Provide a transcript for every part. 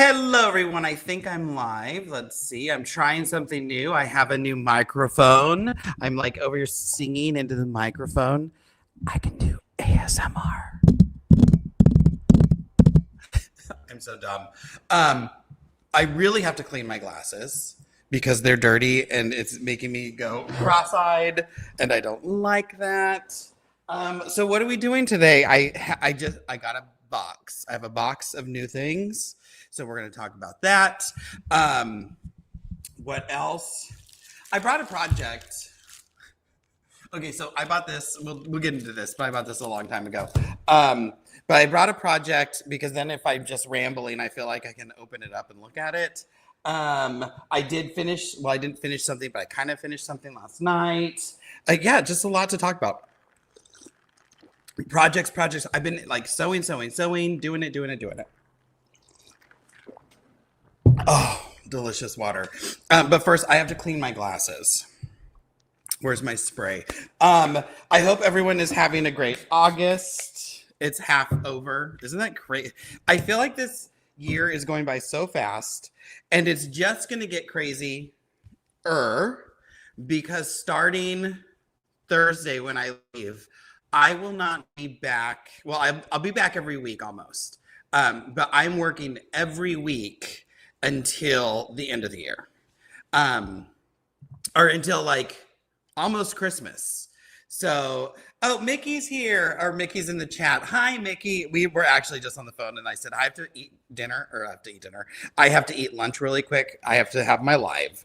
Hello, everyone. I think I'm live. Let's see. I'm trying something new. I have a new microphone. I'm like over here singing into the microphone. I can do ASMR. I'm so dumb. I really have to clean my glasses because they're dirty and it's making me go cross-eyed, and I don't like that. So what are we doing today? I got a box. I have a box of new things. So we're going to talk about that. What else? I brought a project. Okay, so I bought this. We'll get into this, but I bought this a long time ago. But I brought a project because then if I'm just rambling, I feel like I can open it up and look at it. I did finish. Well, I didn't finish something, but I kind of finished something last night. Yeah, just a lot to talk about. Projects. I've been like sewing, doing it. Oh, delicious water. But first, I have to clean my glasses. Where's my spray? I hope everyone is having a great August. It's half over. Isn't that great? I feel like this year is going by so fast, and it's just going to get crazy because starting Thursday when I leave, I will not be back. Well, I'll be back every week almost. But I'm working every week until the end of the year, or until like almost Christmas. So, oh, Mickey's here, or Mickey's in the chat. Hi, Mickey. We were actually just on the phone, and I said I have to eat dinner. I have to eat lunch really quick. I have to have my live.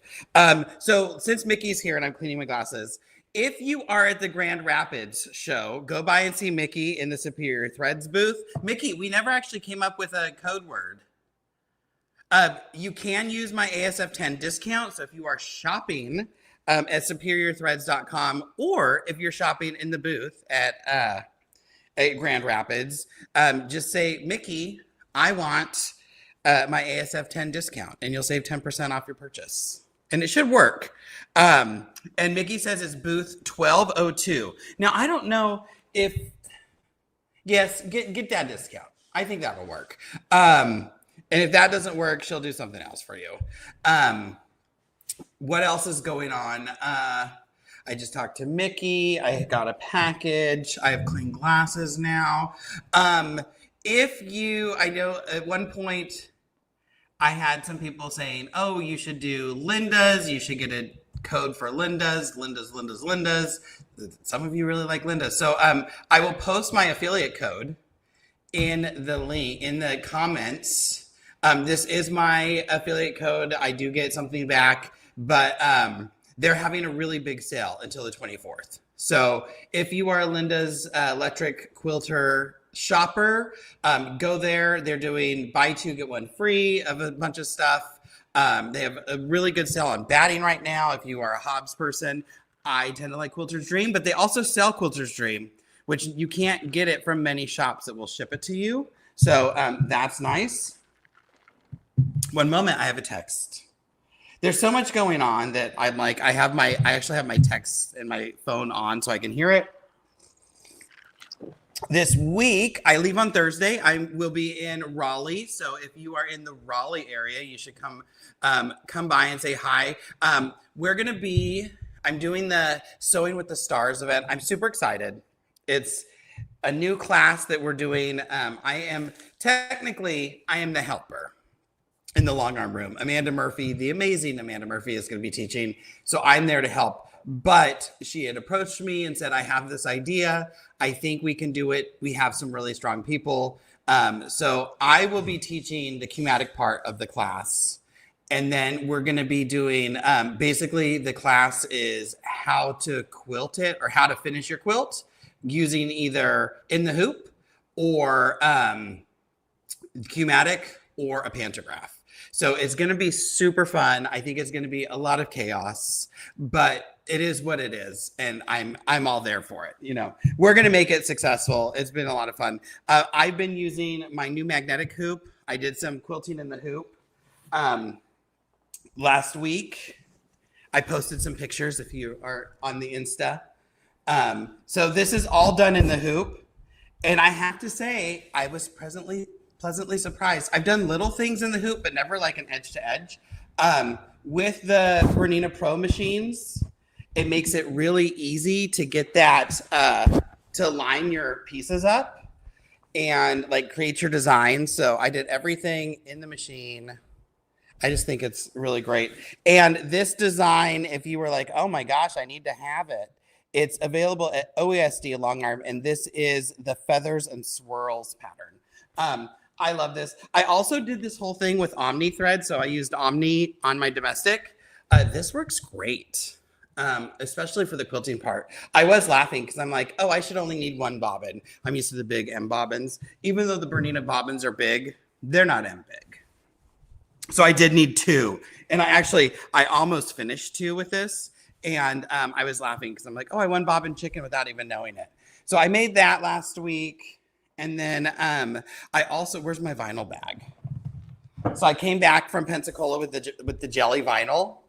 So since Mickey's here and I'm cleaning my glasses, if you are at the Grand Rapids show, go by and see Mickey in the Superior Threads booth. Mickey, we never actually came up with a code word. You can use my ASF10 discount. So if you are shopping at superiorthreads.com, or if you're shopping in the booth at Grand Rapids, just say, Mickey, I want my ASF10 discount, and you'll save 10% off your purchase. And it should work. And Mickey says it's booth 1202. Now, I don't know if, yes, get that discount. I think that'll work. And if that doesn't work, she'll do something else for you. What else is going on? I just talked to Mickey. I got a package. I have clean glasses now. I know at one point I had some people saying, oh, you should do Linda's. You should get a code for Linda's. Some of you really like Linda's. So I will post my affiliate code in the link, in the comments. This is my affiliate code. I do get something back, but they're having a really big sale until the 24th. So if you are a Linda's electric quilter shopper, go there. They're doing buy two, get one free of a bunch of stuff. They have a really good sale on batting right now. If you are a Hobbs person, I tend to like Quilter's Dream, but they also sell Quilter's Dream, which you can't get it from many shops that will ship it to you. So that's nice. One moment, I have a text. There's so much going on that I actually have my text and my phone on so I can hear it. This week, I leave on Thursday. I will be in Raleigh. So if you are in the Raleigh area, you should come by and say hi. I'm doing the Sewing with the Stars event. I'm super excited. It's a new class that we're doing. I am the helper in the long arm room. Amanda Murphy, the amazing Amanda Murphy, is going to be teaching. So I'm there to help. But she had approached me and said, I have this idea. I think we can do it. We have some really strong people. So I will be teaching the chematic part of the class. And then we're going to be doing, basically the class is how to quilt it, or how to finish your quilt using either in the hoop or chematic or a pantograph. So it's going to be super fun. I think it's going to be a lot of chaos, but it is what it is, and I'm all there for it. You know, we're going to make it successful. It's been a lot of fun. I've been using my new magnetic hoop. I did some quilting in the hoop last week. I posted some pictures if you are on the Insta. So this is all done in the hoop, and I have to say I was pleasantly surprised. I've done little things in the hoop, but never like an edge to edge. With the Bernina Pro machines, it makes it really easy to get that, to line your pieces up and like create your design. So I did everything in the machine. I just think it's really great. And this design, if you were like, oh my gosh, I need to have it, it's available at OESD Long Arm, and this is the feathers and swirls pattern. I love this. I also did this whole thing with Omni thread, so I used Omni on my domestic. This works great, especially for the quilting part. I was laughing because I'm like, oh, I should only need one bobbin. I'm used to the big M bobbins. Even though the Bernina bobbins are big, they're not M big. So I did need two. And I almost finished two with this. And I was laughing because I'm like, oh, I won bobbin chicken without even knowing it. So I made that last week. And then I also, where's my vinyl bag? So I came back from Pensacola with the jelly vinyl.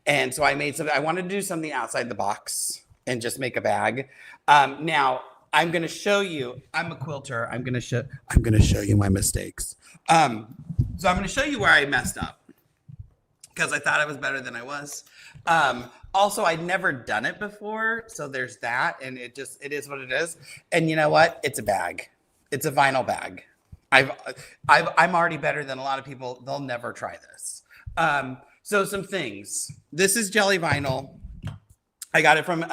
And so I made something. I wanted to do something outside the box and just make a bag. Now I'm going to show you, I'm a quilter. I'm going to show you my mistakes. So I'm going to show you where I messed up because I thought I was better than I was. Also, I'd never done it before. So there's that. And it is what it is. And you know what? It's a bag. It's a vinyl bag. I'm already better than a lot of people. They'll never try this. So some things. This is jelly vinyl. I got it from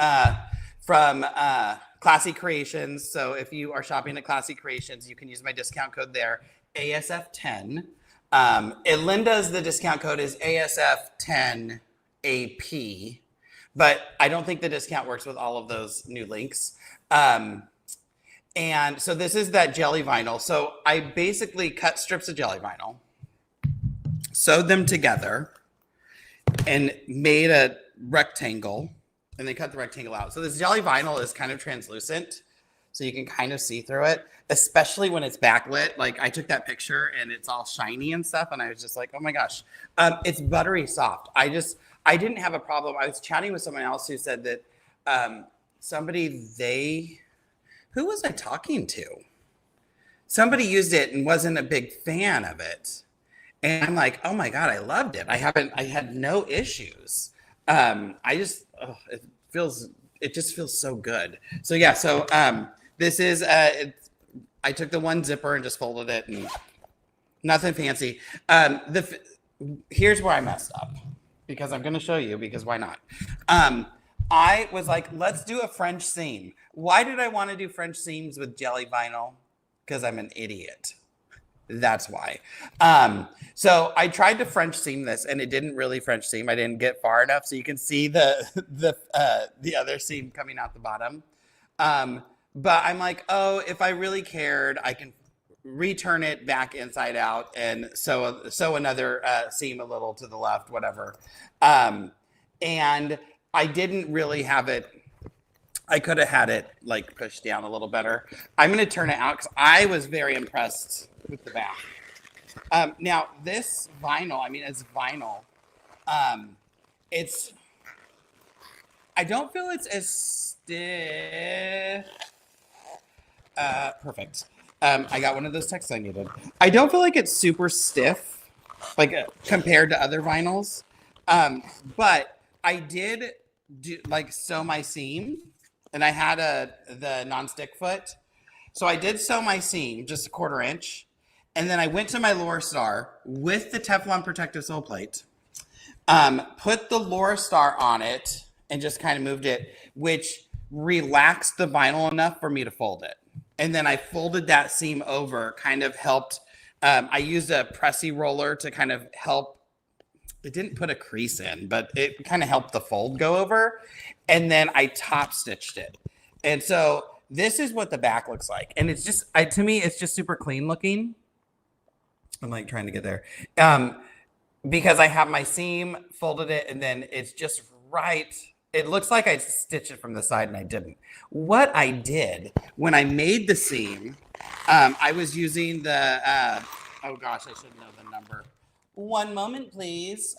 Classy Creations. So if you are shopping at Classy Creations, you can use my discount code there, ASF10. Linda's, the discount code is ASF10AP, but I don't think the discount works with all of those new links. And so this is that jelly vinyl. So I basically cut strips of jelly vinyl, sewed them together, and made a rectangle, and then cut the rectangle out. So this jelly vinyl is kind of translucent, so you can kind of see through it, especially when it's backlit. Like I took that picture and it's all shiny and stuff, and I was just like, oh my gosh. It's buttery soft. I didn't have a problem. I was chatting with someone else who said that who was I talking to? Somebody used it and wasn't a big fan of it. And I'm like, oh my God, I loved it. I had no issues. It just feels so good. So yeah, so this is, I took the one zipper and just folded it and nothing fancy. Here's where I messed up because I'm gonna show you because why not? I was like, let's do a French seam. Why did I want to do French seams with jelly vinyl? Because I'm an idiot. That's why. So I tried to French seam this and it didn't really French seam. I didn't get far enough so you can see the other seam coming out the bottom. But I'm like, oh, if I really cared, I can return it back inside out and sew another seam a little to the left, whatever. And I didn't really have it. I could have had it like pushed down a little better. I'm going to turn it out because I was very impressed with the back. Now this vinyl, I mean, it's vinyl. I don't feel it's as stiff. Perfect. I got one of those texts I needed. I don't feel like it's super stiff, like compared to other vinyls. But I did sew my seam, and I had the non-stick foot. So I did sew my seam just a 1/4 inch. And then I went to my Laura Star with the Teflon protective sole plate, put the Laura Star on it and just kind of moved it, which relaxed the vinyl enough for me to fold it. And then I folded that seam over, kind of helped. I used a pressy roller to kind of help. It didn't put a crease in, but it kind of helped the fold go over. And then I top stitched it. And so this is what the back looks like. And it's just, to me, it's just super clean looking. I'm like trying to get there. Because I have my seam, folded it, and then it's just right. It looks like I stitched it from the side and I didn't. What I did when I made the seam, I was using the, oh gosh, I should know the number. One moment, please.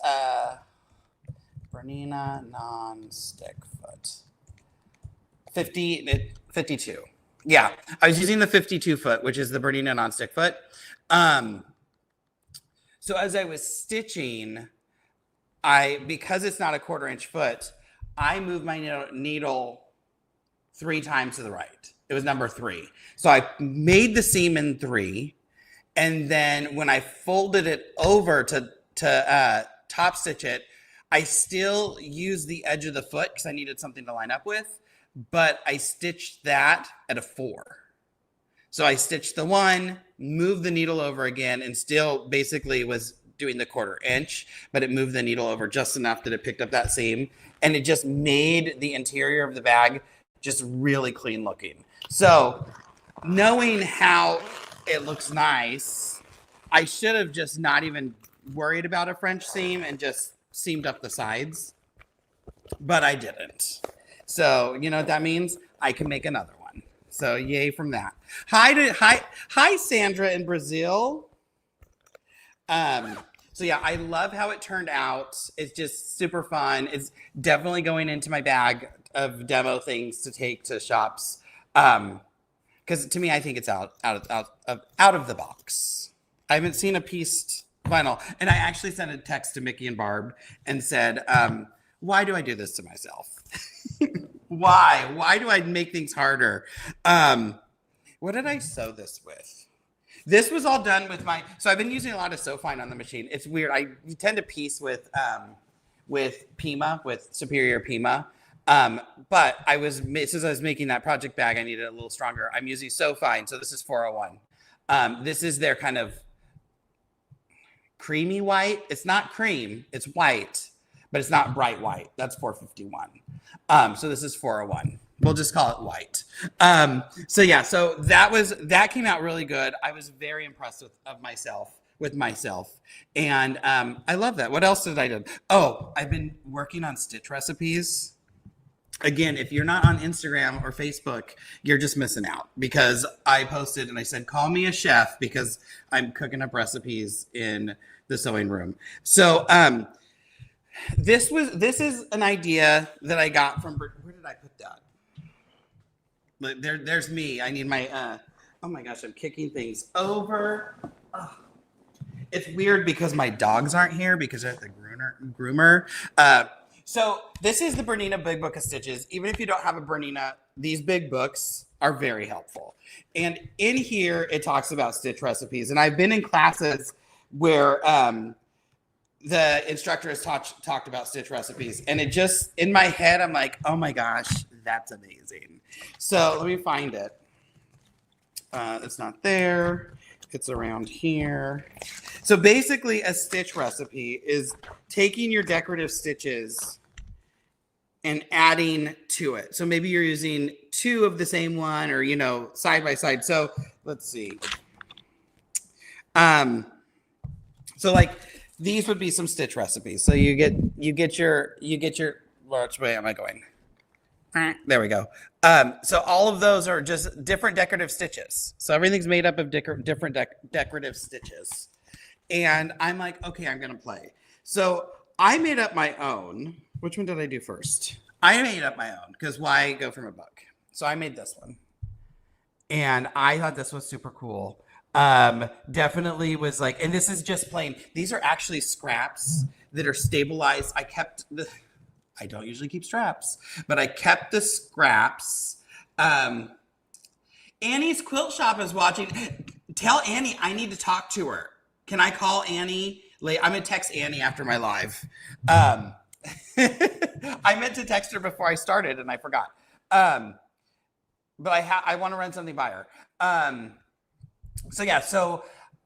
Bernina non-stick foot. 52. Yeah, I was using the 52 foot, which is the Bernina nonstick foot. Um, so as I was stitching, because it's not a 1/4 inch foot, I moved my needle 3 times to the right. It was number 3. So I made the seam in 3, and then when I folded it over to top stitch it, I still used the edge of the foot because I needed something to line up with, but I stitched that at a 4. So I stitched the 1, moved the needle over again, and still basically was doing the 1/4 inch, but it moved the needle over just enough that it picked up that seam, and it just made the interior of the bag just really clean looking. So knowing how it looks nice, I should have just not even worried about a French seam and just seamed up the sides, but I didn't. So you know what that means? I can make another one. So yay from that. Hi Sandra in Brazil. So yeah, I love how it turned out. It's just super fun. It's definitely going into my bag of demo things to take to shops. Because to me, I think it's out of the box. I haven't seen a pieced vinyl, and I actually sent a text to Mickey and Barb and said, "Why do I do this to myself? Why? Why do I make things harder?" What did I sew this with? This was all done with so I've been using a lot of Sew Fine on the machine. It's weird. I tend to piece with Pima, with Superior Pima. But since I was making that project bag, I needed it a little stronger. I'm using Sew Fine. So this is 401. This is their kind of creamy white. It's not cream, it's white, but it's not bright white. That's 451. So this is 401. We'll just call it white. So yeah, so that came out really good. I was very impressed with myself. And I love that. What else did I do? Oh, I've been working on stitch recipes. Again, if you're not on Instagram or Facebook, you're just missing out, because I posted and I said, call me a chef, because I'm cooking up recipes in the sewing room. So this is an idea that I got from, where did I put that? There's me. I need my, oh my gosh, I'm kicking things over. Oh. It's weird because my dogs aren't here because they're at the groomer. So this is the Bernina Big Book of Stitches. Even if you don't have a Bernina, these big books are very helpful. And in here, it talks about stitch recipes. And I've been in classes where the instructor has talked about stitch recipes. And it just, in my head, I'm like, oh my gosh, that's amazing. So let me find it. It's not there. It's around here. So basically, a stitch recipe is taking your decorative stitches and adding to it. So maybe you're using 2 of the same one, or, side by side. So let's see. So like these would be some stitch recipes. So you get your, which way am I going? There we go. So all of those are just different decorative stitches. So everything's made up of different decorative stitches. And I'm like, okay, I'm going to play. So I made up my own. Which one did I do first? I made up my own, because why go from a book? So I made this one. And I thought this was super cool. Definitely was like, and this is just plain. These are actually scraps that are stabilized. I don't usually keep straps, but I kept the scraps. Annie's Quilt Shop is watching. Tell Annie I need to talk to her. Can I call Annie? I'm going to text Annie after my live. I meant to text her before I started, and I forgot. But I want to run something by her. So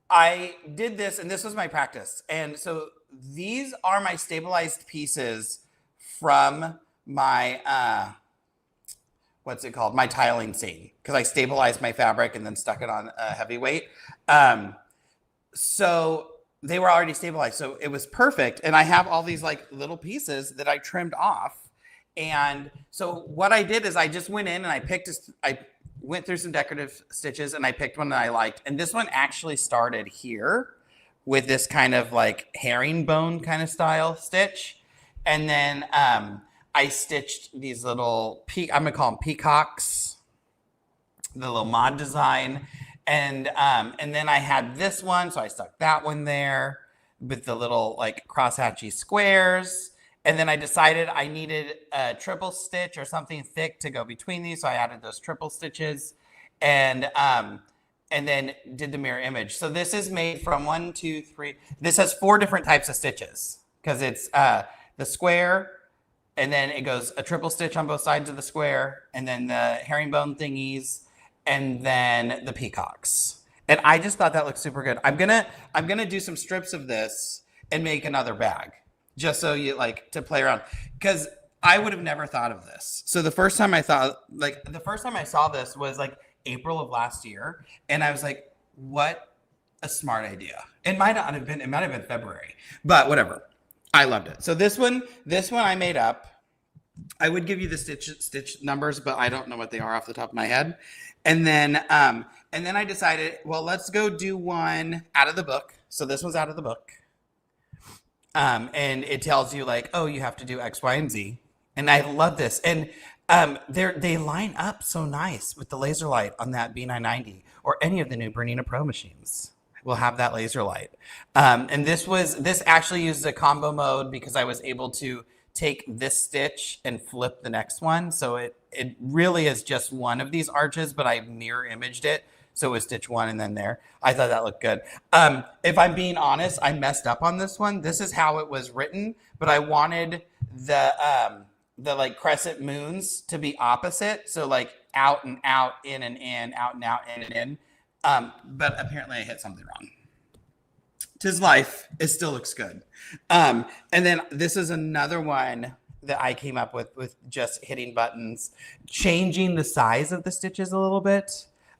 I did this, and this was my practice. And so these are my stabilized pieces from my, what's it called? My tiling seam, because I stabilized my fabric and then stuck it on a heavyweight. So they were already stabilized. So it was perfect. And I have all these like little pieces that I trimmed off. And so what I did is I just went in and I went through some decorative stitches and I picked one that I liked. And this one actually started here with this kind of like herringbone kind of style stitch. And then I stitched these little, I'm going to call them peacocks. the little mod design. And then I had this one, so I stuck that one there with the little like crosshatchy squares. And then I decided I needed a triple stitch or something thick to go between these, so I added those triple stitches, and then did the mirror image. So this is made from 1, 2, 3. This has 4 different types of stitches because it's the square, and then it goes a triple stitch on both sides of the square, and then the herringbone thingies, and then the peacocks. And I just thought that looked super good. I'm gonna do some strips of this and make another bag, just so you like to play around, because I would have never thought of this. So the first time I saw this was like April of last year, and I was like, what a smart idea. It might have been February, but whatever. I loved it. So this one I made up. I would give you the stitch numbers, but I don't know what they are off the top of my head. And then I decided, well, let's go do one out of the book. So this one's out of the book. And it tells you like, oh, you have to do X, Y, and Z. And I love this. And they line up so nice with the laser light on that B990 or any of the new Bernina Pro machines. Will have that laser light. And this actually uses a combo mode because I was able to take this stitch and flip the next one. So it really is just one of these arches, but I mirror imaged it. So it was stitch 1 and then there. I thought that looked good. If I'm being honest, I messed up on this one. This is how it was written, but I wanted the like crescent moons to be opposite. So like out and out, in and in, out and out, in and in. But apparently I hit something wrong. 'Tis life. It still looks good. And then this is another one that I came up with just hitting buttons, changing the size of the stitches a little bit.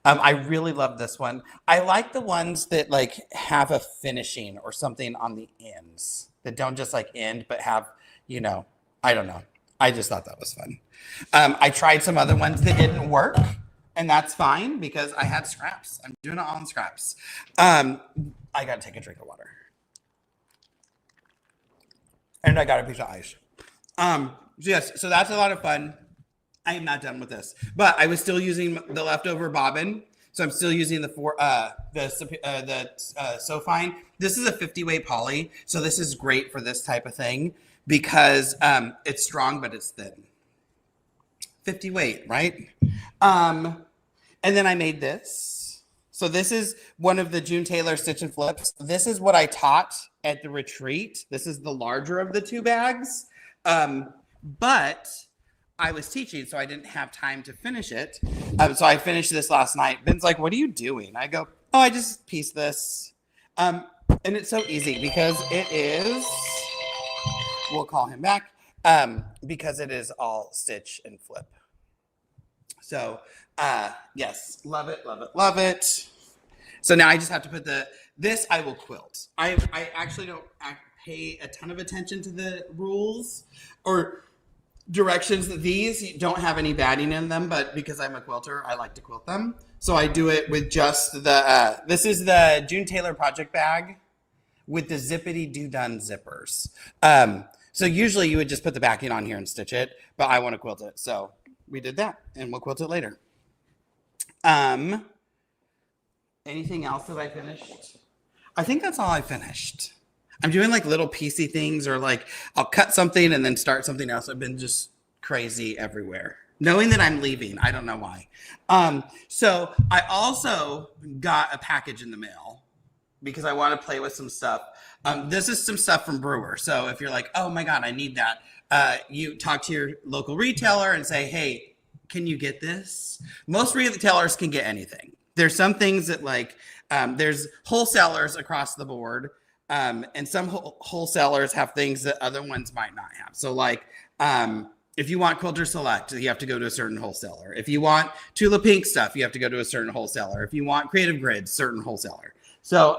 I really love this one. I like the ones that like have a finishing or something on the ends that don't just like end, but have, I don't know. I just thought that was fun. I tried some other ones that didn't work, and that's fine because I had scraps. I'm doing it all in scraps. I got to take a drink of water. And I got a piece of ice. Yes, so that's a lot of fun. I am not done with this, but I was still using the leftover bobbin, so I'm still using the Sofine. This is a 50 weight poly, so this is great for this type of thing because it's strong but it's thin. 50 weight, right? And then I made this. So this is one of the June Taylor stitch and flips. This is what I taught at the retreat. This is the larger of the 2 bags, but I was teaching, so I didn't have time to finish it. So I finished this last night. Ben's like, what are you doing? I go, oh, I just pieced this. And it's so easy because it is, we'll call him back, because it is all stitch and flip. So, yes, love it, love it, love it. So now I just have to put this I will quilt. I actually don't pay a ton of attention to the rules or directions. These don't have any batting in them, but because I'm a quilter, I like to quilt them. So I do it with just this is the June Taylor project bag with the zippity doo done zippers. So usually you would just put the backing on here and stitch it, but I want to quilt it. So we did that and we'll quilt it later. Anything else that I finished? I think that's all I finished. I'm doing like little piecey things, or like I'll cut something and then start something else. I've been just crazy everywhere. Knowing that I'm leaving, I don't know why. So I also got a package in the mail because I want to play with some stuff. This is some stuff from Brewer. So if you're like, oh my God, I need that. You talk to your local retailer and say, hey, can you get this? Most retailers can get anything. There's some things that like, there's wholesalers across the board. And some wholesalers have things that other ones might not have. So like, if you want Quilter Select, you have to go to a certain wholesaler. If you want Tula Pink stuff, you have to go to a certain wholesaler. If you want Creative Grid, certain wholesaler. So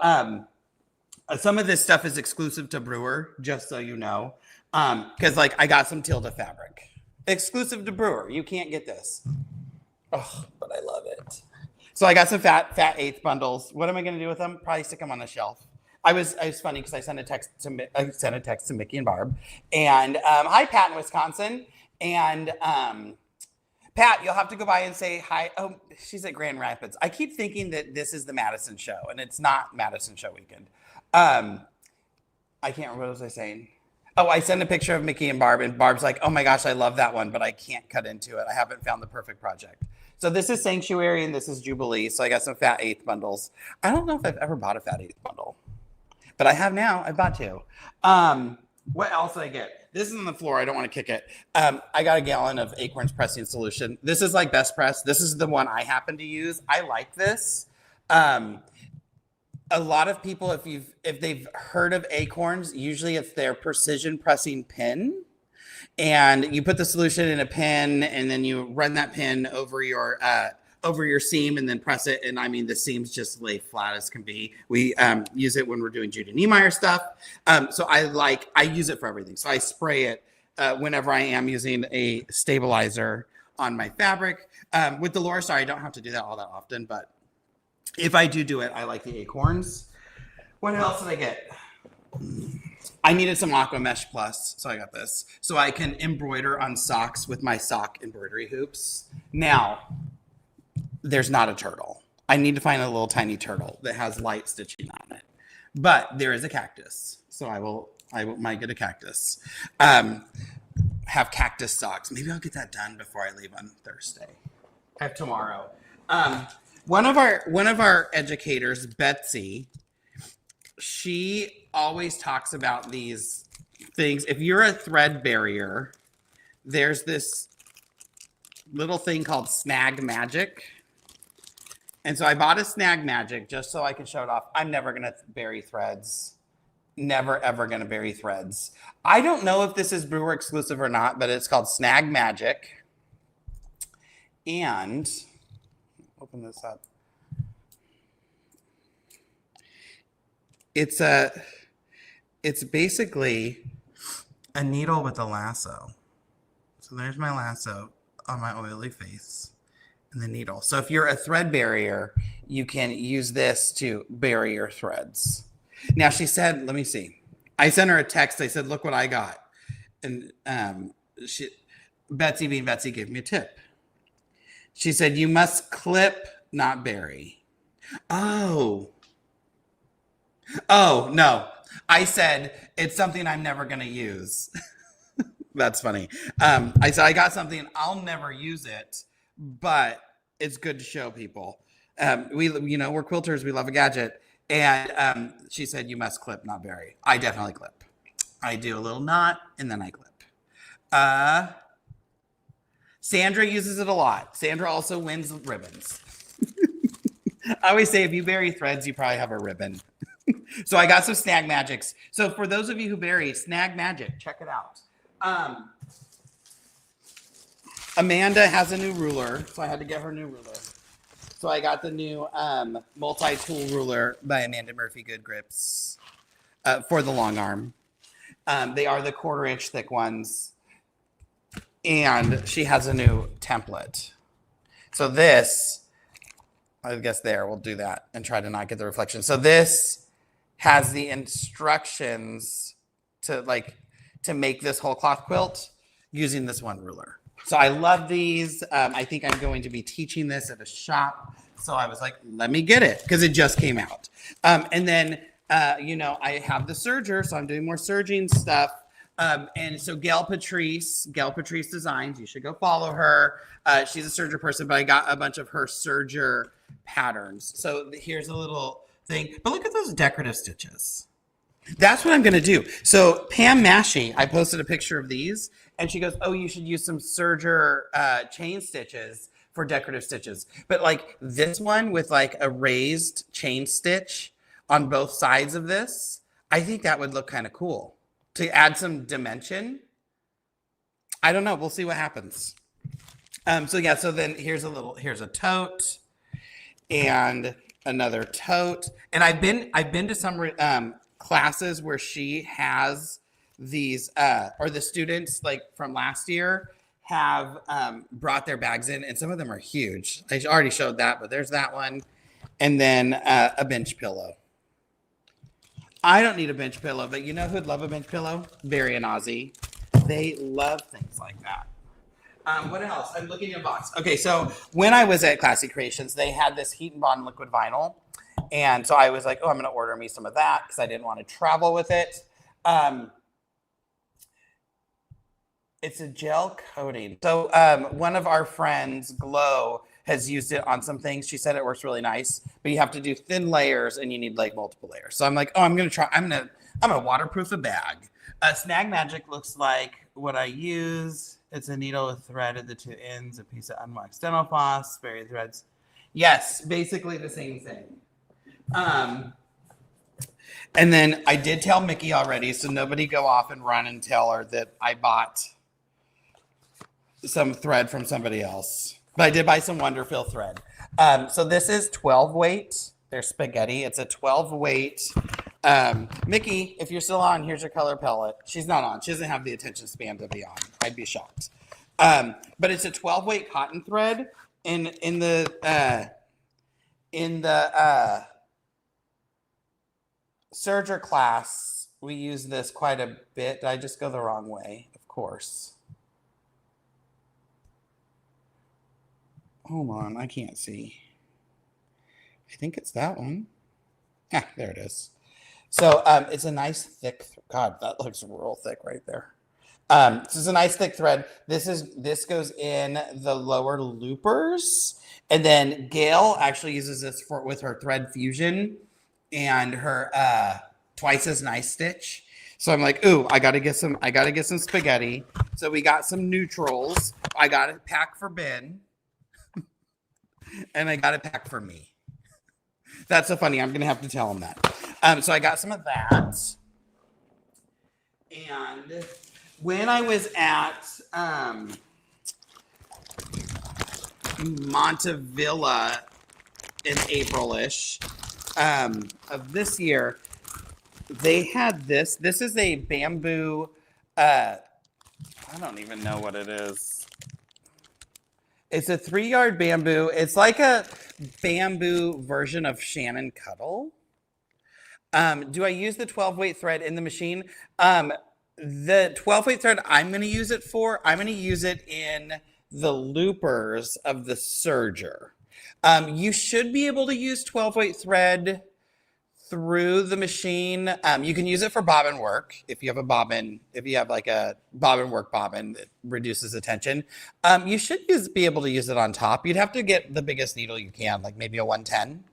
some of this stuff is exclusive to Brewer, just so you know. Because like I got some Tilda fabric. Exclusive to Brewer. You can't get this. Oh, but I love it. So I got some fat 8th bundles. What am I going to do with them? Probably stick them on the shelf. I was funny because I sent a text to Mickey and Barb, and hi Pat in Wisconsin, and Pat, you'll have to go by and say hi. Oh, she's at Grand Rapids. I keep thinking that this is the Madison show, and it's not Madison show weekend. I can't remember what was I saying. Oh, I sent a picture of Mickey and Barb, and Barb's like, oh my gosh, I love that one, but I can't cut into it. I haven't found the perfect project. So this is Sanctuary, and this is Jubilee. So I got some Fat Eighth bundles. I don't know if I've ever bought a Fat Eighth bundle, but I have now. I bought two. What else did I get? This is on the floor. I don't want to kick it. I got a gallon of Acorns pressing solution. This is like Best Press. This is the one I happen to use. I like this. A lot of people, if they've heard of Acorns, usually it's their precision pressing pin. And you put the solution in a pin, and then you run that pin over your seam and then press it. And I mean, the seams just lay flat as can be. We use it when we're doing Judy Niemeyer stuff. So I use it for everything. So I spray it whenever I am using a stabilizer on my fabric. With the Loristar, I don't have to do that all that often, but if I do it, I like the Acorns. What else did I get? I needed some Aqua Mesh Plus, so I got this. So I can embroider on socks with my sock embroidery hoops. Now, there's not a turtle. I need to find a little tiny turtle that has light stitching on it. But there is a cactus. So I might get a cactus. Have cactus socks. Maybe I'll get that done before I leave on Thursday. I have tomorrow. One of our educators, Betsy, she always talks about these things. If you're a thread barrier, there's this little thing called Snag Magic. And so I bought a Snag Magic just so I can show it off. I'm never going to bury threads. Never, ever going to bury threads. I don't know if this is Brewer exclusive or not, but it's called Snag Magic. And open this up. It's basically a needle with a lasso. So there's my lasso on my oily face and the needle. So if you're a thread barrier, you can use this to bury your threads. Now she said, let me see. I sent her a text. I said, look what I got. And Betsy being Betsy gave me a tip. She said, you must clip, not bury. Oh, no. I said, it's something I'm never going to use. That's funny. I said, I got something, I'll never use it, but it's good to show people. We're quilters. We love a gadget. And she said, you must clip, not bury. I definitely clip. I do a little knot, and then I clip. Sandra uses it a lot. Sandra also wins ribbons. I always say, if you bury threads, you probably have a ribbon. So I got some Snag Magics. So for those of you who bury, Snag Magic, check it out. Amanda has a new ruler, so I had to get her a new ruler. So I got the new multi-tool ruler by Amanda Murphy Good Grips for the long arm. They are the 1/4 inch thick ones. And she has a new template. So this, I guess we'll do that and try to not get the reflection. So this has the instructions to make this whole cloth quilt using this one ruler. So I love these. I think I'm going to be teaching this at a shop. So I was like, let me get it because it just came out. And then, I have the serger, so I'm doing more serging stuff. And so Gail Patrice Designs, you should go follow her. She's a serger person, but I got a bunch of her serger patterns. So here's a little thing, but look at those decorative stitches. That's what I'm going to do. So Pam Mashi, I posted a picture of these and she goes, oh, you should use some serger chain stitches for decorative stitches. But like this one with like a raised chain stitch on both sides of this, I think that would look kind of cool to add some dimension. I don't know. We'll see what happens. So then here's a tote and another tote. And I've been to some classes where she has these, or the students like from last year have brought their bags in, and some of them are huge. I already showed that, but there's that one. And then a bench pillow. I don't need a bench pillow, but you know who'd love a bench pillow? Barry and Ozzy. They love things like that. What else? I'm looking in a box. Okay, so when I was at Classy Creations, they had this Heat and Bond liquid vinyl. And so I was like, oh, I'm going to order me some of that because I didn't want to travel with it. It's a gel coating. So one of our friends, Glow, has used it on some things. She said it works really nice, but you have to do thin layers and you need like multiple layers. So I'm like, oh, I'm gonna waterproof a bag. Snag Magic looks like what I use. It's a needle with thread at the two ends, a piece of unwaxed dental floss, spray threads. Yes, basically the same thing. And then I did tell Mickey already, so nobody go off and run and tell her that I bought some thread from somebody else. But I did buy some Wonderfill thread. So this is 12 weight. They're spaghetti. It's a 12 weight. Mickey, if you're still on, here's your color palette. She's not on. She doesn't have the attention span to be on. I'd be shocked. But it's a 12 weight cotton thread. In the serger class, we use this quite a bit. Did I just go the wrong way? Of course. Hold on, I can't see. I think it's that one. Ah, there it is. So it's a nice thick. God, that looks real thick right there. This is a nice thick thread. This goes in the lower loopers, and then Gail actually uses this with her thread fusion and her twice as nice stitch. So I'm like, ooh, I gotta get some spaghetti. So we got some neutrals. I got a pack for Ben, and I got a pack for me. That's so funny. I'm gonna have to tell him that. So I got some of that, and when I was at Montevilla in April-ish of this year, they had this. This is a bamboo. I don't even know what it is. It's a 3-yard bamboo. It's like a bamboo version of Shannon Cuddle. Do I use the 12 weight thread in the machine? The 12 weight thread I'm going to use it in the loopers of the serger. You should be able to use 12 weight thread through the machine. You can use it for bobbin work if you have like a bobbin work bobbin that reduces the tension. You should be able to use it on top. You'd have to get the biggest needle you can, like maybe a 110,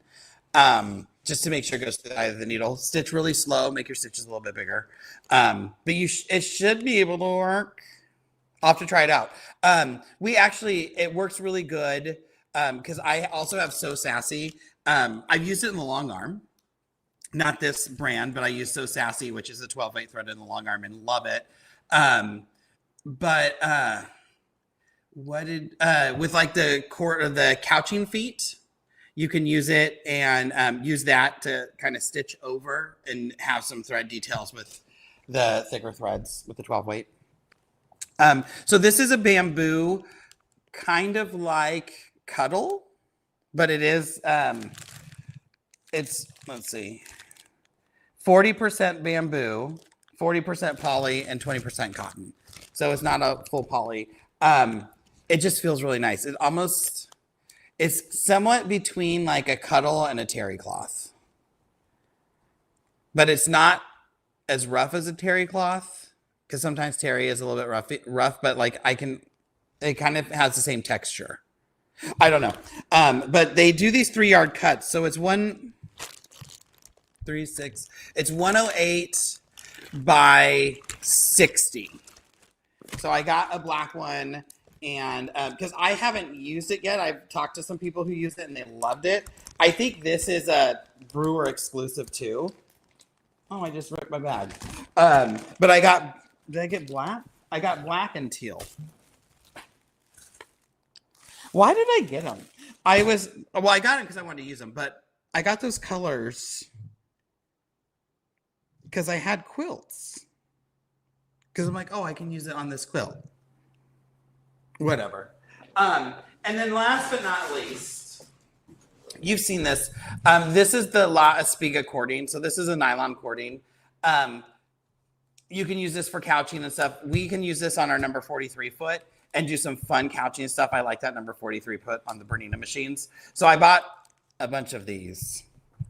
just to make sure it goes through the eye of the needle. Stitch really slow, make your stitches a little bit bigger. But it should be able to work. I'll have to try it out. It works really good because I also have So Sassy. I've used it in the long arm. Not this brand, but I use So Sassy, which is a 12 weight thread in the long arm, and love it. With like the couching feet, you can use it and use that to kind of stitch over and have some thread details with the thicker threads with the 12 weight. So this is a bamboo, kind of like Cuddle, but it is, let's see, 40% bamboo, 40% poly, and 20% cotton. So it's not a full poly. It just feels really nice. It's somewhat between like a Cuddle and a terry cloth. But it's not as rough as a terry cloth, because sometimes terry is a little bit rough, but like it kind of has the same texture. I don't know. But they do these 3-yard cuts. So it's 108 by 60. So I got a black one, and because I haven't used it yet, I've talked to some people who used it and they loved it. I think this is a brewer exclusive too. Oh, I just ripped my bag. But did I get black? I got black and teal. Why did I get them? I got them because I wanted to use them, but I got those colors because I had quilts. Because I'm like, oh, I can use it on this quilt. Whatever. And then last but not least, you've seen this. This is the La Espiga cording. So this is a nylon cording. You can use this for couching and stuff. We can use this on our number 43 foot. and do some fun couching and stuff, I like that number 43 put on the Bernina machines. So I bought a bunch of these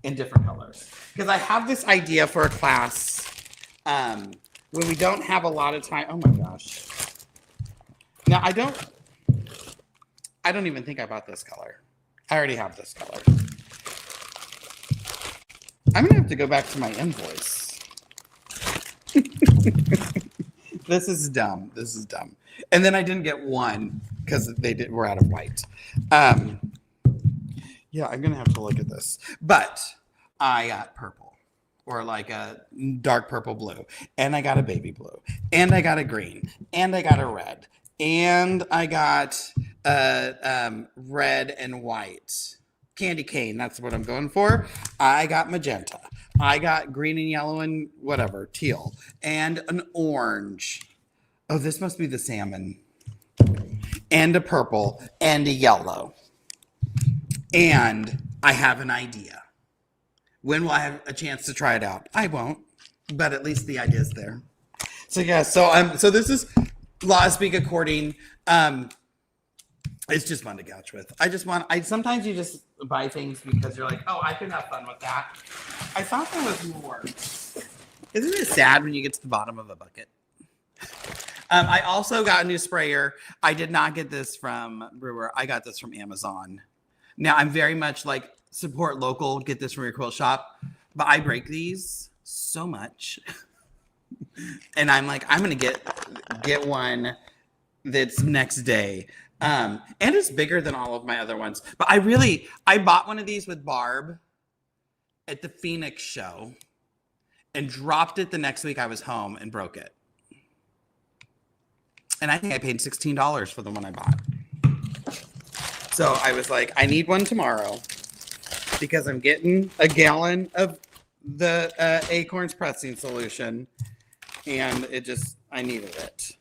in different colors because I have this idea for a class when we don't have a lot of time. Oh my gosh. Now I don't even think I bought this color. I already have this color. I'm gonna have to go back to my invoice. This is dumb. This is dumb. And then I didn't get one because we're out of white. Yeah, I'm gonna have to look at this. But I got purple, or like a dark purple blue, and I got a baby blue, and I got a green, and I got a red, and I got red and white. Candy cane, that's what I'm going for. I got magenta. I got green and yellow and whatever, teal, and an orange. Oh, this must be the salmon. And a purple and a yellow. And I have an idea. When will I have a chance to try it out? I won't, but at least the idea's there. So yeah, so this is Law Speak According. It's just fun to couch with. Sometimes you just buy things because you're like, oh, I could have fun with that. I thought there was more. Isn't it sad when you get to the bottom of a bucket? I also got a new sprayer. I did not get this from Brewer. I got this from Amazon. Now, I'm very much like support local, get this from your quilt shop, but I break these so much. And I'm like, I'm going to get one that's next day. And it's bigger than all of my other ones. But I bought one of these with Barb at the Phoenix show and dropped it the next week I was home and broke it. And I think I paid $16 for the one I bought. So I was like, I need one tomorrow because I'm getting a gallon of the Acorns pressing solution. And I needed it.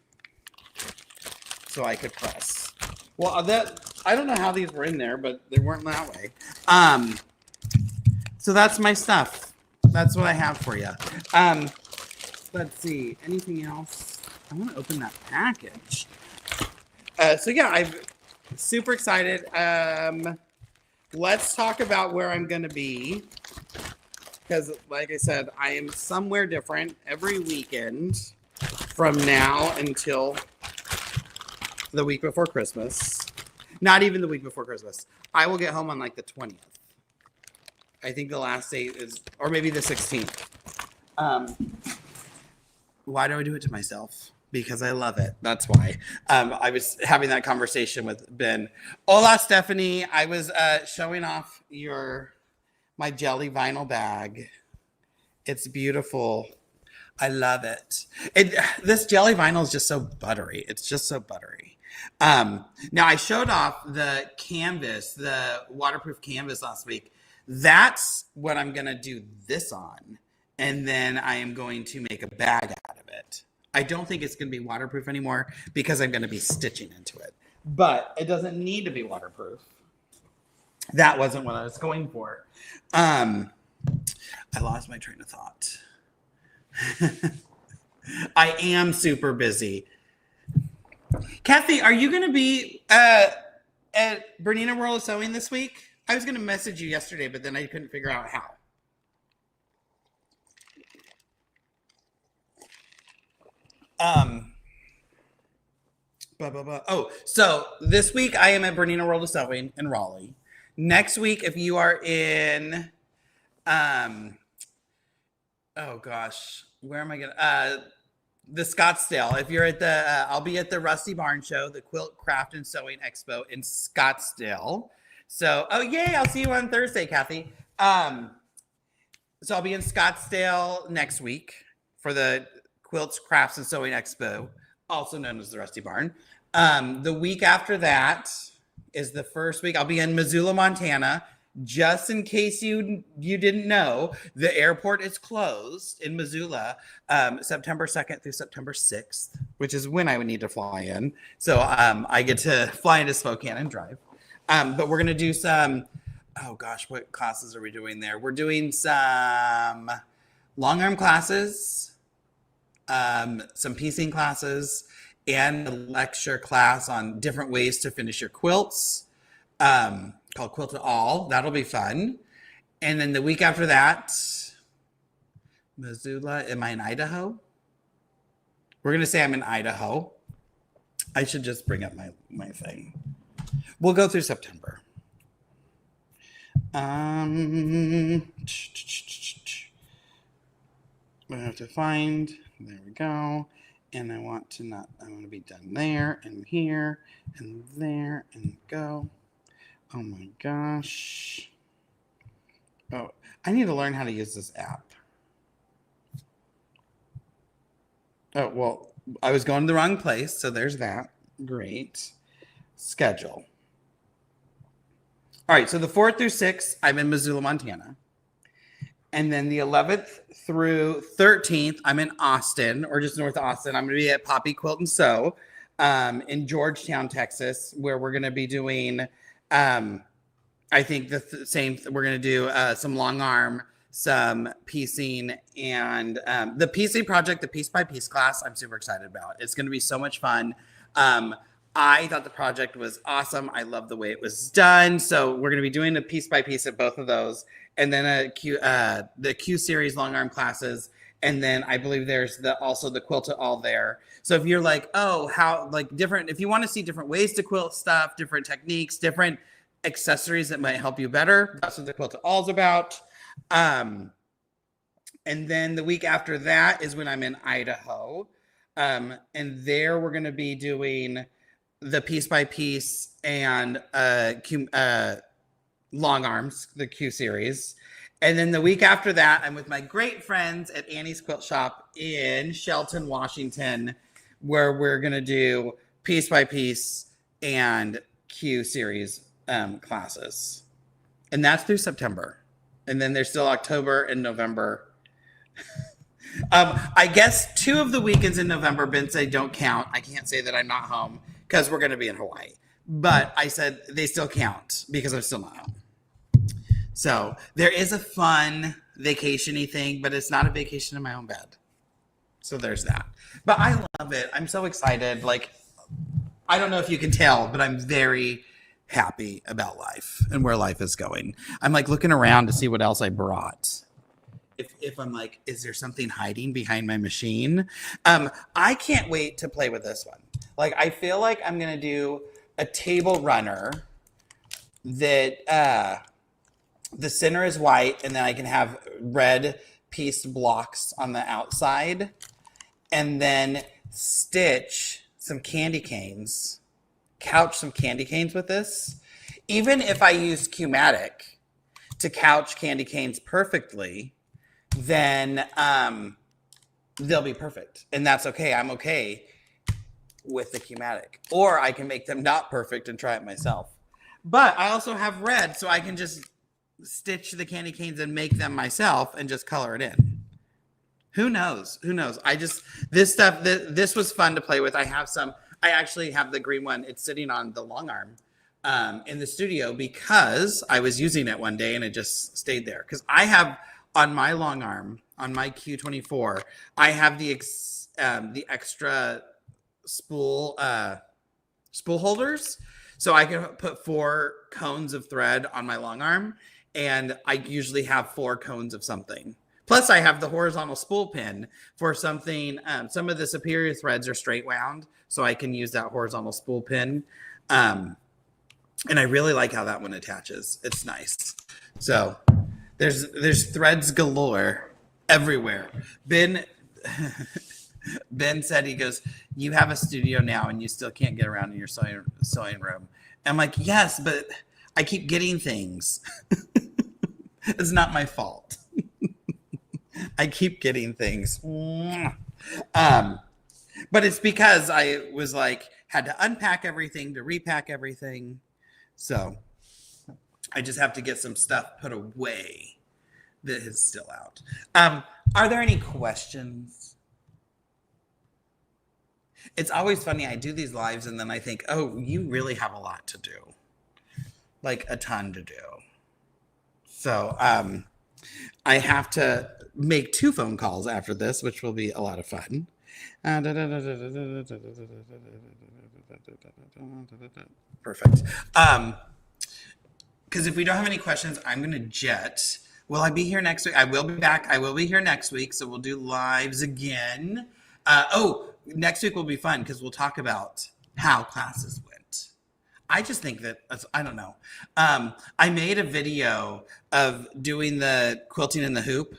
So I could press. Well, I don't know how these were in there, but they weren't that way. So that's my stuff. That's what I have for you. Let's see. Anything else? I want to open that package. So yeah, I'm super excited. Let's talk about where I'm going to be. Because like I said, I am somewhere different every weekend from now until the week before Christmas. Not even the week before Christmas. I will get home on like the 20th. I think the last date is, or maybe the 16th. Why do I do it to myself? Because I love it. That's why. I was having that conversation with Ben. Hola, Stephanie. I was showing off my jelly vinyl bag. It's beautiful. I love it. This jelly vinyl is just so buttery. It's just so buttery. Now I showed off the canvas, the waterproof canvas last week. That's what I'm going to do this on. And then I am going to make a bag out of it. I don't think it's going to be waterproof anymore because I'm going to be stitching into it. But it doesn't need to be waterproof. That wasn't what I was going for. I lost my train of thought. I am super busy. Kathy, are you going to be at Bernina World of Sewing this week? I was going to message you yesterday, but then I couldn't figure out how. Oh, so this week I am at Bernina World of Sewing in Raleigh. Next week, if you are in, oh gosh, where am I gonna? The Scottsdale. If you're at I'll be at the Rusty Barn Show, the Quilt Craft and Sewing Expo in Scottsdale. So, oh yay! I'll see you on Thursday, Kathy. So I'll be in Scottsdale next week for the Quilts, Crafts, and Sewing Expo, also known as the Rusty Barn. The week after that is the first week. I'll be in Missoula, Montana. Just in case you didn't know, the airport is closed in Missoula September 2nd through September 6th, which is when I would need to fly in. So I get to fly into Spokane and drive. But we're going to do some, oh gosh, what classes are we doing there? We're doing some long arm classes, some piecing classes, and a lecture class on different ways to finish your quilts, called Quilt It All. That'll be fun. And then the week after that, Missoula, am I in Idaho? We're going to say I'm in Idaho. I should just bring up my thing. We'll go through September. I have to find, there we go. And I want to be done there and here and there and go. Oh my gosh. Oh, I need to learn how to use this app. Oh, well, I was going to the wrong place, so there's that. Great. Schedule. All right, so the 4th through 6th, I'm in Missoula, Montana. And then the 11th through 13th, I'm in Austin, or just north of Austin. I'm going to be at Poppy Quilt and Sew in Georgetown, Texas, where we're going to be doing, I think the same. We're going to do some long arm, some piecing, and the piecing project, the piece by piece class, I'm super excited about. It's going to be so much fun. I thought the project was awesome. I love the way it was done. So we're going to be doing a piece by piece at both of those. And then the Q series long arm classes. And then I believe there's also the Quilt It All there. So if you're like, oh, how like different, if you want to see different ways to quilt stuff, different techniques, different accessories that might help you better, that's what the Quilt It All is about. And then the week after that is when I'm in Idaho. And there we're going to be doing the piece by piece and long arms, the Q series. And then the week after that, I'm with my great friends at Annie's Quilt Shop in Shelton, Washington, where we're going to do piece by piece and Q series classes. And that's through September. And then there's still October and November. I guess 2 of the weekends in November, Ben said don't count. I can't say that I'm not home because we're going to be in Hawaii. But I said they still count because I'm still not home. So there is a fun vacation-y thing, but it's not a vacation in my own bed. So there's that. But I love it. I'm so excited. Like, I don't know if you can tell, but I'm very happy about life and where life is going. I'm like looking around to see what else I brought. If I'm like, is there something hiding behind my machine? I can't wait to play with this one. Like, I feel like I'm going to do a table runner that the center is white, and then I can have red pieced blocks on the outside, and then stitch some candy canes, couch some candy canes with this. Even if I use Q-matic to couch candy canes perfectly, then they'll be perfect. And that's okay. I'm okay with the Q-matic. Or I can make them not perfect and try it myself. But I also have red, so I can just stitch the candy canes and make them myself and just color it in. Who knows? Who knows? This stuff, this was fun to play with. I actually have the green one. It's sitting on the long arm in the studio because I was using it one day and it just stayed there. Because I have on my long arm, on my Q24, I have the extra spool holders. So I can put 4 cones of thread on my long arm, and I usually have 4 cones of something. Plus, I have the horizontal spool pin for something. Some of the superior threads are straight wound, so I can use that horizontal spool pin. And I really like how that one attaches. It's nice. So there's threads galore everywhere. Ben said, he goes, you have a studio now and you still can't get around in your sewing room. I'm like, yes, but I keep getting things. It's not my fault. I keep getting things. But it's because I was like, had to unpack everything to repack everything. So I just have to get some stuff put away that is still out. Are there any questions? It's always funny. I do these lives and then I think, oh, you really have a lot to do. Like a ton to do. So I have to make 2 phone calls after this, which will be a lot of fun. Perfect. Because if we don't have any questions, I'm going to jet. Will I be here next week? I will be back. I will be here next week. So we'll do lives again. Next week will be fun because we'll talk about how classes went. I just think that, I don't know. I made a video of doing the quilting in the hoop,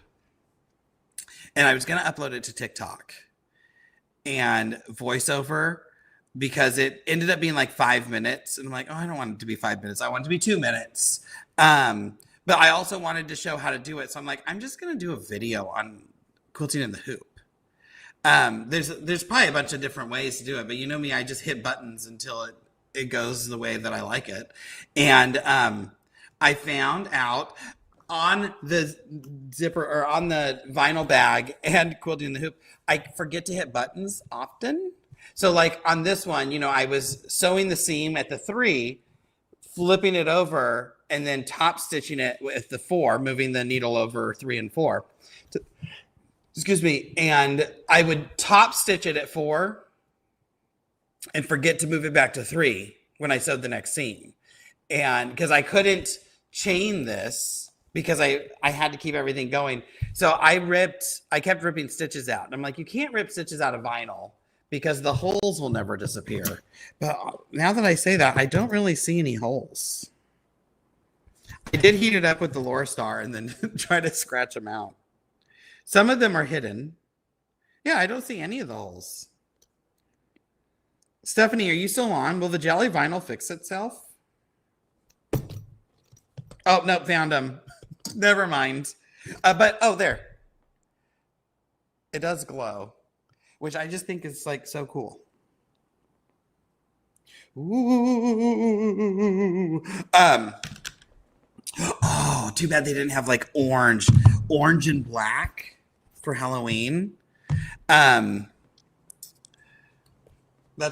and I was going to upload it to TikTok and voiceover because it ended up being like 5 minutes. And I'm like, oh, I don't want it to be 5 minutes. I want it to be 2 minutes. But I also wanted to show how to do it. So I'm like, I'm just going to do a video on quilting in the hoop. There's probably a bunch of different ways to do it, but you know me, I just hit buttons until it goes the way that I like it. And I found out on the zipper or on the vinyl bag and quilting in the hoop, I forget to hit buttons often. So like on this one, I was sewing the seam at the 3, flipping it over, and then top stitching it with the 4, moving the needle over 3 and 4. Excuse me. And I would top stitch it at 4 and forget to move it back to 3 when I sewed the next seam. And because I couldn't chain this because I had to keep everything going. So I kept ripping stitches out. And I'm like, you can't rip stitches out of vinyl because the holes will never disappear. But now that I say that, I don't really see any holes. I did heat it up with the Lore Star and then try to scratch them out. Some of them are hidden. Yeah, I don't see any of the holes. Stephanie, are you still on? Will the jelly vinyl fix itself? Oh, no, found them. Never mind. There. It does glow, which I just think is like so cool. Ooh. Oh, too bad they didn't have like orange and black for Halloween. That's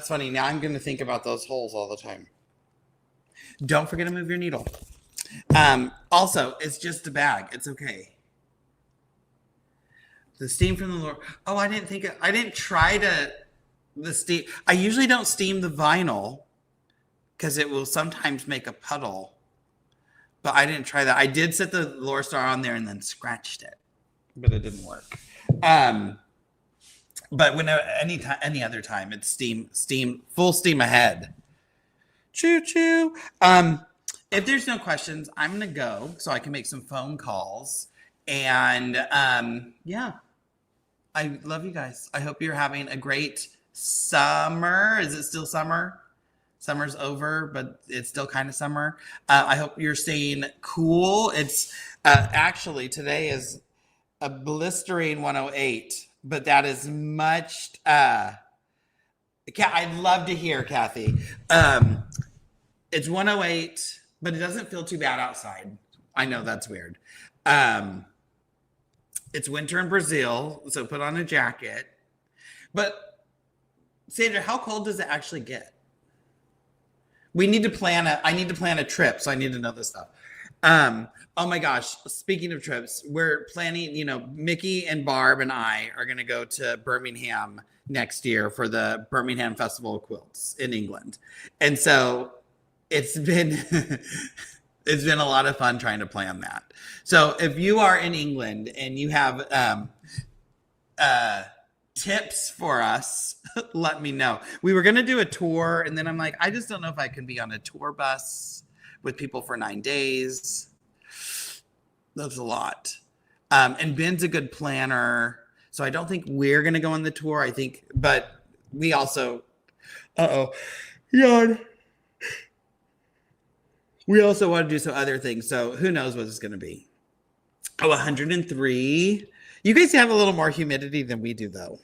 funny. Now I'm going to think about those holes all the time. Don't forget to move your needle. Also, it's just a bag. It's okay. The steam from the Lord. Oh, I didn't try the steam. I usually don't steam the vinyl because it will sometimes make a puddle. But I didn't try that. I did set the Lore Star on there and then scratched it, but it didn't work. But any other time, it's steam, full steam ahead. Choo choo. If there's no questions, I'm gonna go so I can make some phone calls. And yeah, I love you guys. I hope you're having a great summer. Is it still summer? Summer's over, but it's still kind of summer. I hope you're staying cool. It's actually today is a blistering 108, but that is much. I'd love to hear, Kathy. It's 108, but it doesn't feel too bad outside. I know that's weird. It's winter in Brazil, so put on a jacket. But Sandra, how cold does it actually get? I need to plan a trip, so I need to know this stuff. Oh my gosh, speaking of trips, we're planning, Mickey and Barb and I are going to go to Birmingham next year for the Birmingham Festival of Quilts in England. And so it's been a lot of fun trying to plan that. So if you are in England and you have tips for us, let me know. We were going to do a tour, and then I'm like, I just don't know if I can be on a tour bus with people for 9 days. That's a lot. And Ben's a good planner, so I don't think we're going to go on the tour. But we also, yawn. We also want to do some other things, so who knows what it's going to be. 103. You guys have a little more humidity than we do, though.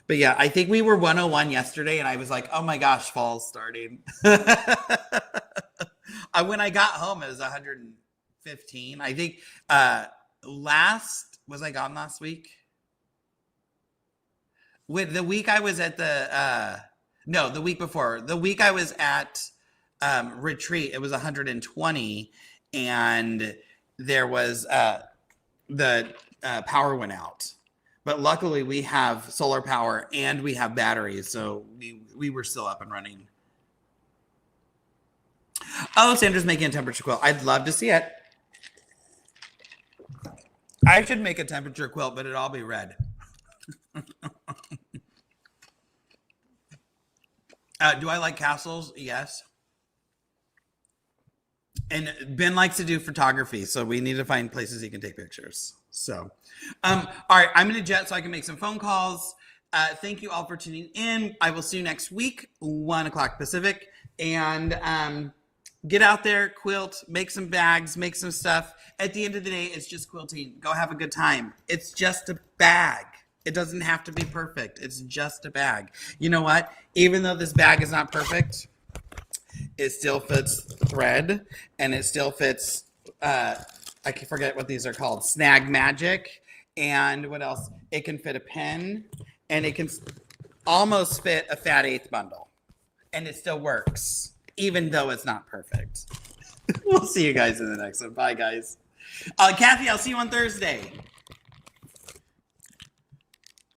But yeah, I think we were 101 yesterday, and I was like, oh my gosh, fall's starting. When I got home, it was 115. I think was I gone last week? With the week I was at the week before. The week I was at retreat, it was 120, and there was the power went out. But luckily we have solar power and we have batteries. So we were still up and running. Oh, Sandra's making a temperature quilt. I'd love to see it. I should make a temperature quilt, but it'll all be red. Do I like castles? Yes. And Ben likes to do photography, so we need to find places he can take pictures. So, all right, I'm going to jet so I can make some phone calls. Thank you all for tuning in. I will see you next week, 1 o'clock Pacific. And get out there, quilt, make some bags, make some stuff. At the end of the day, it's just quilting. Go have a good time. It's just a bag. It doesn't have to be perfect. It's just a bag. You know what? Even though this bag is not perfect, it still fits thread, and it still fits, I can forget what these are called, Snag Magic, and what else? It can fit a pen, and it can almost fit a fat eighth bundle, and it still works, even though it's not perfect. We'll see you guys in the next one. Bye, guys. Kathy, I'll see you on Thursday.